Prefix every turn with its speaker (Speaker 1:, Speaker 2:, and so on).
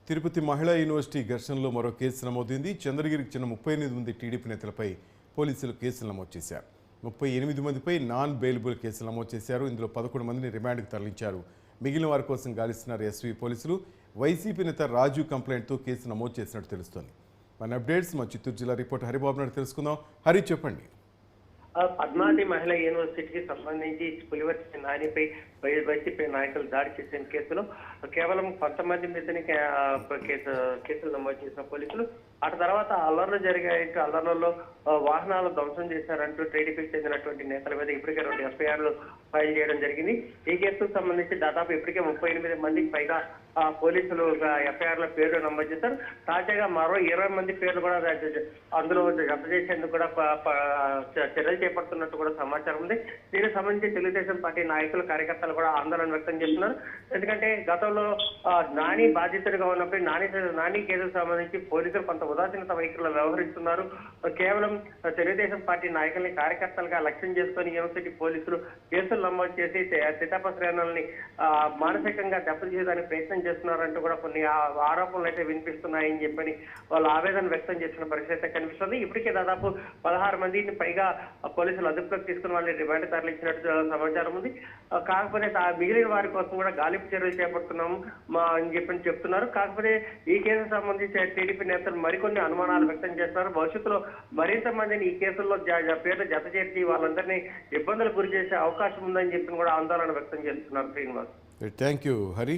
Speaker 1: తిరుపతి మహిళా యూనివర్సిటీ ఘర్షణలో మరో కేసు నమోదైంది. చంద్రగిరికి చెందిన 38 మంది టీడీపీ నేతలపై పోలీసులు కేసులు నమోదు చేశారు. 38 మందిపై నాన్ బెయిలబుల్ కేసులు నమోదు చేశారు. ఇందులో 11 మందిని రిమాండ్కు తరలించారు. మిగిలిన వారి కోసం గాలిస్తున్నారు ఎస్వీ పోలీసులు. వైసీపీ నేత రాజు కంప్లైంట్తో కేసు నమోదు చేసినట్టు తెలుస్తోంది. మన అప్డేట్స్ మా చిత్తూరు జిల్లా రిపోర్టర్ హరిబాబు నాయుడు తెలుసుకుందాం. హరి, చెప్పండి.
Speaker 2: పద్మావతి మహిళా యూనివర్సిటీకి సంబంధించి పులివర్తి నానిపై వైసీపీ నాయకులు దాడి చేసిన కేసులో కేవలం కొంతమంది మీదనే కేసులు నమోదు చేసిన పోలీసులు ఆ తర్వాత అల్లర్లు జరిగాయి. అల్లర్లలో వాహనాలు ధ్వంసం చేశారంటూ టీడీపీకి చెందినటువంటి నేతల మీద ఇప్పటికే 2 ఎఫ్ఐఆర్లు ఫైల్ చేయడం జరిగింది. ఈ కేసుకు సంబంధించి దాదాపు ఇప్పటికే 38 మందికి పైగా పోలీసులు ఎఫ్ఐఆర్ల పేర్లు నమోదు చేశారు. తాజాగా మరో 20 మంది పేర్లు కూడా అందులో జత చేసేందుకు కూడా చర్యలు చేపడుతున్నట్టు కూడా సమాచారం ఉంది. దీనికి సంబంధించి తెలుగుదేశం పార్టీ నాయకులు కార్యకర్తలు కూడా ఆందోళన వ్యక్తం చేస్తున్నారు. ఎందుకంటే గతంలో నాని బాధితుడిగా ఉన్నప్పుడు నాని కేసుకు సంబంధించి పోలీసులు కొంత ఉదాసీనత వైఖరిలో వ్యవహరిస్తున్నారు. కేవలం తెలుగుదేశం పార్టీ నాయకుల్ని కార్యకర్తలుగా లక్ష్యం చేసుకుని యూనివర్సిటీ పోలీసులు కేసులు నమోదు చేసి సితాప శ్రేణుల్ని మానసికంగా దెబ్బతీయడానికి ప్రయత్నం చేస్తున్నారంటూ కూడా కొన్ని ఆరోపణలు అయితే వినిపిస్తున్నాయని చెప్పని వాళ్ళు ఆవేదన వ్యక్తం చేసిన పరిస్థితి కనిపిస్తుంది. ఇప్పటికే దాదాపు 16 మందిని పైగా పోలీసులు అదుపులోకి తీసుకుని వాళ్ళని రిమాండ్ తరలించినట్టు సమాచారం ఉంది. కాకపోతే మిగిలిన వారి కోసం కూడా గాలింపు చర్యలు చేపడుతున్నాము అని చెప్పని చెప్తున్నారు. కాకపోతే ఈ కేసుకు సంబంధించి టీడీపీ నేతలు మరికొన్ని అనుమానాలు వ్యక్తం చేస్తున్నారు. భవిష్యత్తులో మరింత మందిని ఈ కేసుల్లో పేర్లు జత చేర్చి వాళ్ళందరినీ ఇబ్బందులు గురి చేసే అవకాశం ఉందని చెప్పి కూడా ఆందోళన వ్యక్తం చేస్తున్నారు. Srinivas,
Speaker 1: thank you Hari.